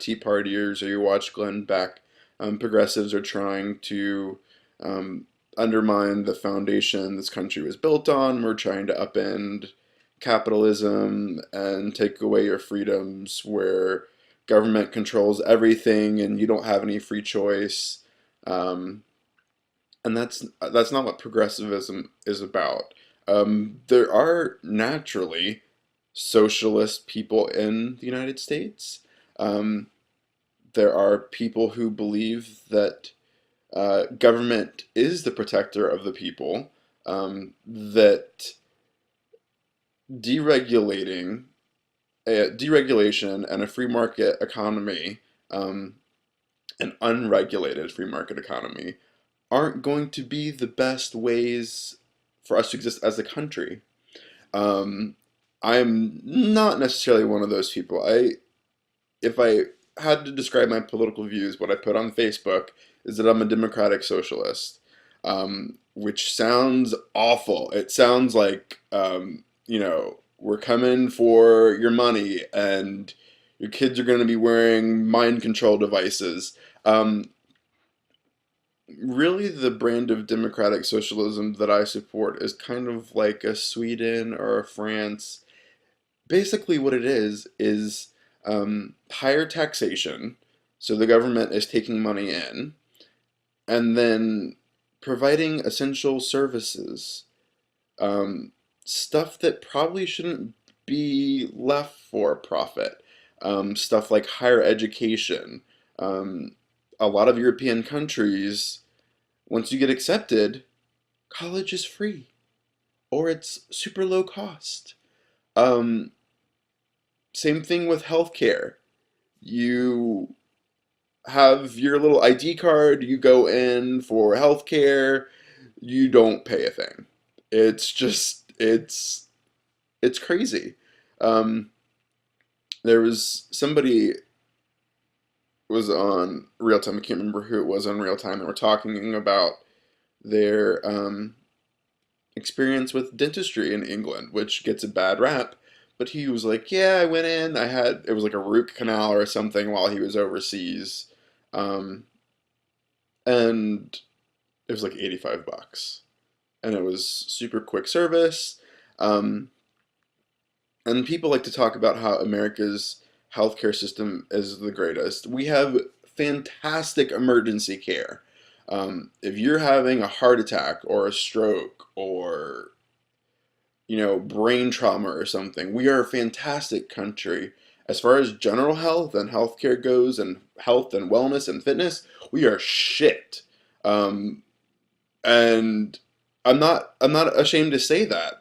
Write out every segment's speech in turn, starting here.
Tea Partiers or you watch Glenn Beck, progressives are trying to um, undermine the foundation this country was built on. We're trying to upend capitalism and take away your freedoms where government controls everything and you don't have any free choice. Um, and that's not what progressivism is about. There are naturally socialist people in the United States. Um, there are people who believe that government is the protector of the people, that deregulating, deregulation and a free market economy, um, an unregulated free market economy, aren't going to be the best ways for us to exist as a country. Um, I'm not necessarily one of those people. If I had to describe my political views, what I put on Facebook is that I'm a democratic socialist, which sounds awful. It sounds like, we're coming for your money and your kids are going to be wearing mind control devices. Um, Really, the brand of democratic socialism that I support is kind of like a Sweden or a France. Basically, what it is higher taxation, so the government is taking money in, and then providing essential services, um, stuff that probably shouldn't be left for profit, stuff like higher education. Um, a lot of European countries, once you get accepted, college is free or it's super low cost. Um, Same thing with healthcare. You have your little ID card, you go in for healthcare, you don't pay a thing. It's just it's crazy. Um, there was somebody was on Real Time. I can't remember who it was on Real Time. They were talking about their experience with dentistry in England, which gets a bad rap. But he was like, "Yeah, I went in. I had it was like a root canal or something while he was overseas, um, and it was like $85, and it was super quick service." Um, and people like to talk about how America's healthcare system is the greatest. We have fantastic emergency care. If you're having a heart attack or a stroke or brain trauma or something. We are a fantastic country. As far as general health and healthcare goes, and health and wellness and fitness, we are shit. Um, and I'm not ashamed to say that.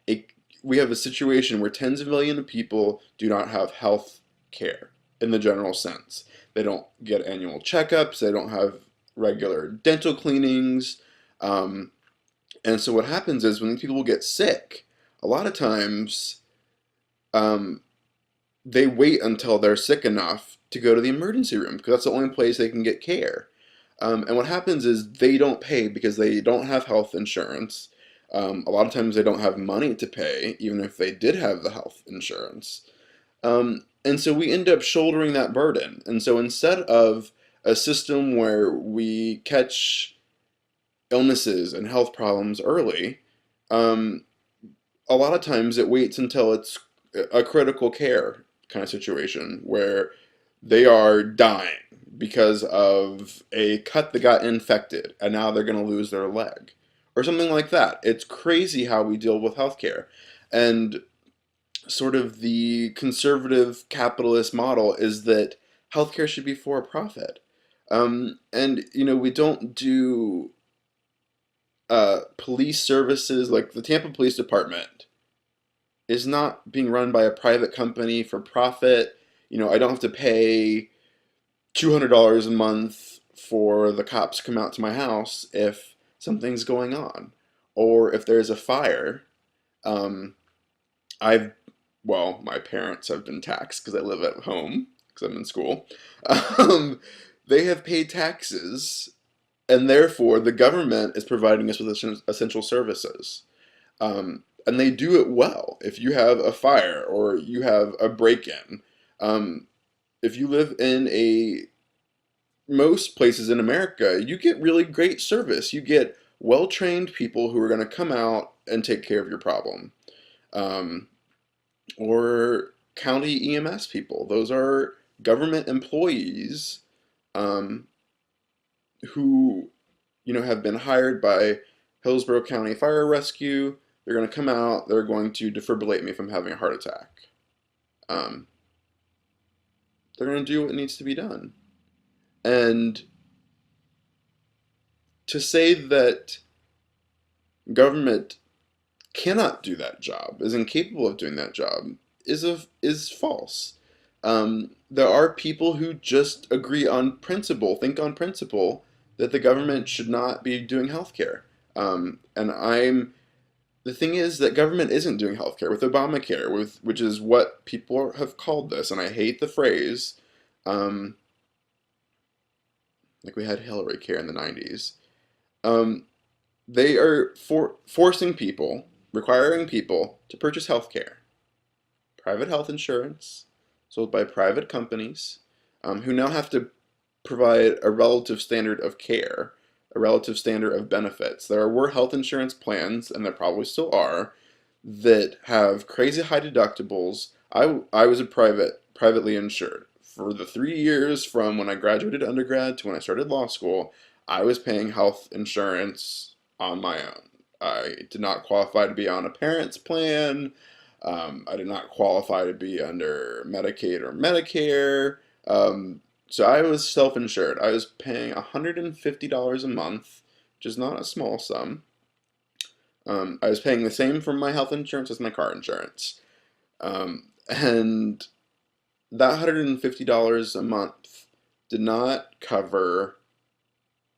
A we have a situation where tens of millions of people do not have health care in the general sense. They don't get annual checkups. They don't have regular dental cleanings. Um, and so what happens is when people get sick, a lot of times um, they wait until they're sick enough to go to the emergency room because that's the only place they can get care. And what happens is they don't pay because they don't have health insurance. A lot of times they don't have money to pay, even if they did have the health insurance. And so we end up shouldering that burden. And so instead of a system where we catch illnesses and health problems early, um, a lot of times it waits until it's a critical care kind of situation where they are dying because of a cut that got infected and now they're going to lose their leg or something like that. It's crazy how we deal with healthcare. And sort of the conservative capitalist model is that healthcare should be for profit. And we don't do police services like the Tampa Police Department is not being run by a private company for profit. I don't have to pay $200 a month for the cops to come out to my house if something's going on or if there's a fire. Um, I've, well, my parents have been taxed because I live at home because I'm in school. Um, they have paid taxes, and therefore the government is providing us with essential services. And they do it well. If you have a fire or you have a break-in, um, if you live in a most places in America, you get really great service. You get well-trained people who are going to come out and take care of your problem. Um, or county EMS people. Those are government employees um, who, have been hired by Hillsborough County Fire Rescue. They're going to come out. They're going to defibrillate me from having a heart attack. Um, they're going to do what needs to be done. And to say that government cannot do that job, is incapable of doing that job, is false. There are people who just agree on principle, think on principle, that the government should not be doing healthcare. And the thing is that government isn't doing healthcare with Obamacare, which is what people have called this, and I hate the phrase. Um, like we had Hillary Care in the 90s. Um, they are forcing people, requiring people to purchase health care, private health insurance sold by private companies, who now have to provide a relative standard of care, a relative standard of benefits. There were health insurance plans, and there probably still are, that have crazy high deductibles. I was privately insured. For the 3 years from when I graduated undergrad to when I started law school, I was paying health insurance on my own. I did not qualify to be on a parent's plan. I did not qualify to be under Medicaid or Medicare. So I was self-insured. I was paying $150 a month, which is not a small sum. I was paying the same for my health insurance as my car insurance. And that $150 a month did not cover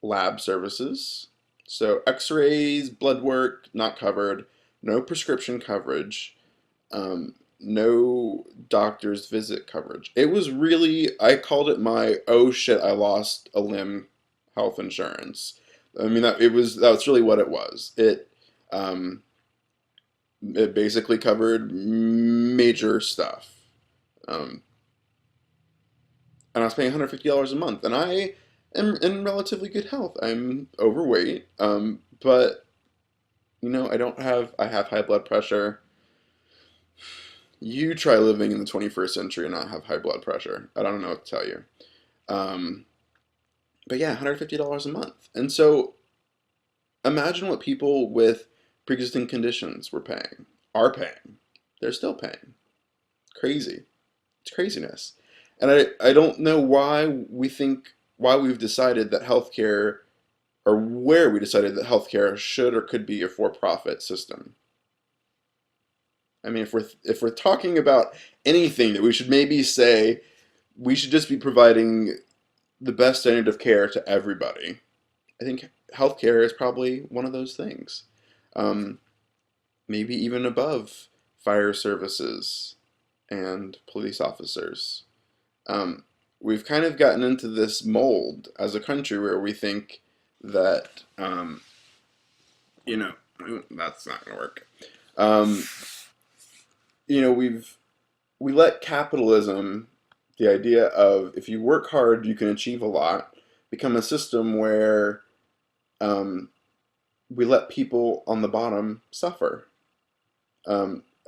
lab services. So x-rays, blood work, not covered. No prescription coverage. No doctor's visit coverage. It was really, I called it my, oh shit, I lost a limb health insurance. I mean, that's really what it was. Um, it basically covered major stuff. Um, and I was paying $150 a month, and I am in relatively good health. I'm overweight, but I have high blood pressure. You try living in the 21st century and not have high blood pressure. I don't know what to tell you. Um, but yeah, $150 a month. And so imagine what people with pre-existing conditions are paying. They're still paying. Crazy. It's craziness. And I don't know why we've decided that healthcare, or where we decided that healthcare should or could be a for-profit system. I mean, if we're talking about anything that we should maybe say, we should just be providing the best standard of care to everybody. I think healthcare is probably one of those things. Um, Maybe even above fire services and police officers. Um, we've kind of gotten into this mold as a country where we think that, you know, that's not going to work. Um, we let capitalism, the idea of if you work hard, you can achieve a lot, become a system where um, we let people on the bottom suffer.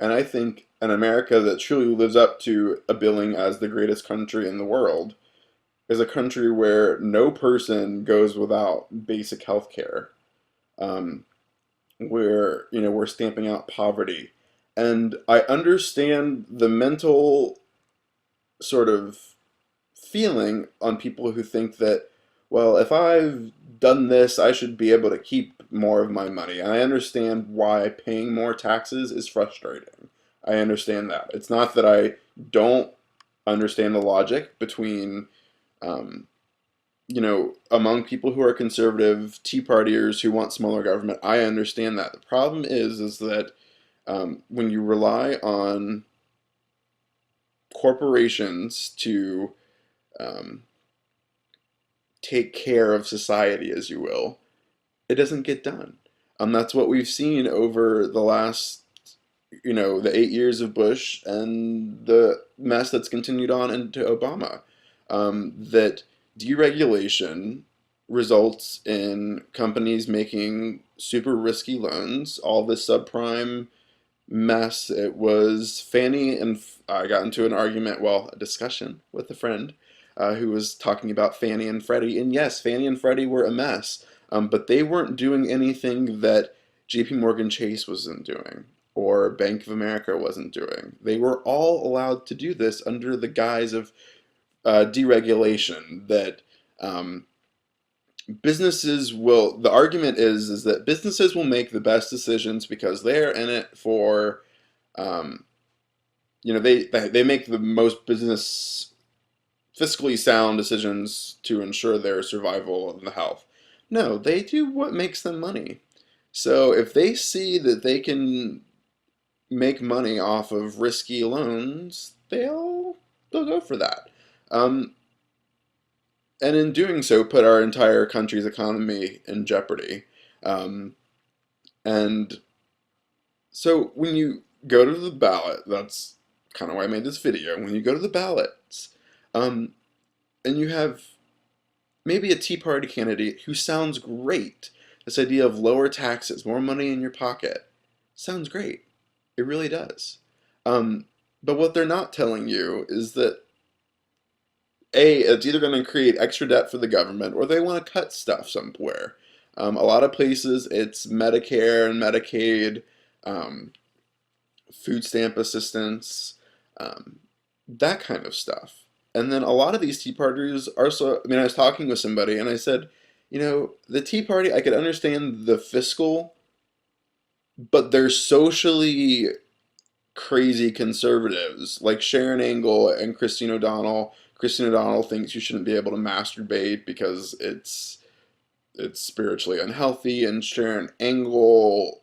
And I think an America that truly lives up to a billing as the greatest country in the world is a country where no person goes without basic health care, um, where we're stamping out poverty. And I understand the mental sort of feeling on people who think that, well, if I've done this, I should be able to keep more of my money. And I understand why paying more taxes is frustrating. I understand that. It's not that I don't understand the logic between, um, among people who are conservative, Tea Partiers who want smaller government. I understand that. The problem is that when you rely on corporations to um, take care of society, as you will, it doesn't get done. That's what we've seen over the last, the 8 years of Bush and the mess that's continued on into Obama. That deregulation results in companies making super risky loans, all this subprime mess. It was Fannie and I got into an argument, well, a discussion with a friend who was talking about Fannie and Freddie. And yes, Fannie and Freddie were a mess, but they weren't doing anything that JP Morgan Chase wasn't doing or Bank of America wasn't doing. They were all allowed to do this under the guise of deregulation that um, the argument is that businesses will make the best decisions because they're in it for um, they make the most business fiscally sound decisions to ensure their survival and the health. No, they do what makes them money. So if they see that they can make money off of risky loans, they'll go for that. Um, and in doing so, put our entire country's economy in jeopardy. Um, and so when you go to the ballot, that's kind of why I made this video. When you go to the ballots, um, and you have maybe a Tea Party candidate who sounds great, this idea of lower taxes, more money in your pocket, sounds great. It really does. Um, but what they're not telling you is that it's either going to create extra debt for the government or they want to cut stuff somewhere. A lot of places it's Medicare and Medicaid, um, food stamp assistance, um, that kind of stuff. And then a lot of these Tea Partiers are so. I mean, I was talking with somebody and I said, the Tea Party, I could understand the fiscal, but they're socially crazy conservatives like Sharon Angle and Christine O'Donnell. Christine O'Donnell thinks you shouldn't be able to masturbate because it's spiritually unhealthy, and Sharon Angle,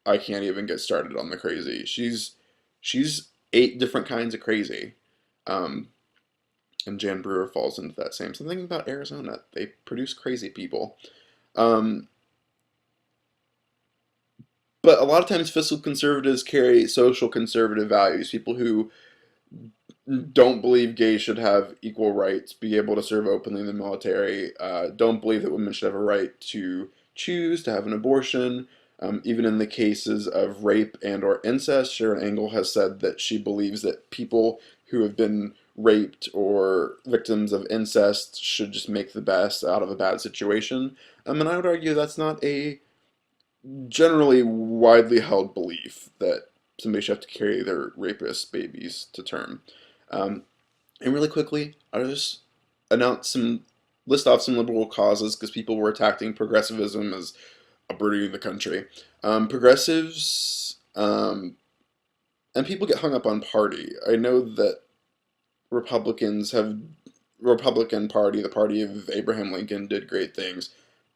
I can't even get started on the crazy. She's eight different kinds of crazy. Um, and Jan Brewer falls into that same. Something about Arizona. They produce crazy people. Um, but a lot of times fiscal conservatives carry social conservative values. People who don't believe gays should have equal rights, be able to serve openly in the military, don't believe that women should have a right to choose to have an abortion. Even in the cases of rape and or incest, Sharon Angle has said that she believes that people who have been raped or victims of incest should just make the best out of a bad situation. And I would argue that's not a generally widely held belief that somebody should have to carry their rapist babies to term. Um, and really quickly, I'll just announce list off some liberal causes because people were attacking progressivism as uprooting the country. Progressives, and people get hung up on party. I know that Republicans have Republican Party, the party of Abraham Lincoln, did great things.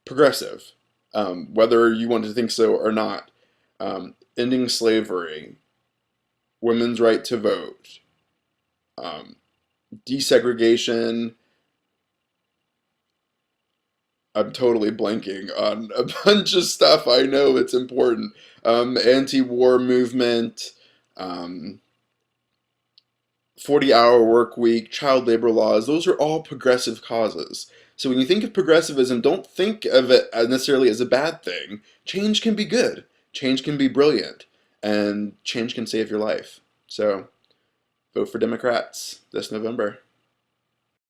Progressive, whether you want to think so or not, ending slavery, women's right to vote, um, desegregation. I'm totally blanking on a bunch of stuff. I know it's important. Anti-war movement, um, 40-hour work week, child labor laws, those are all progressive causes. So when you think of progressivism, don't think of it necessarily as a bad thing. Change can be good. Change can be brilliant. And change can save your life. So vote for Democrats this November.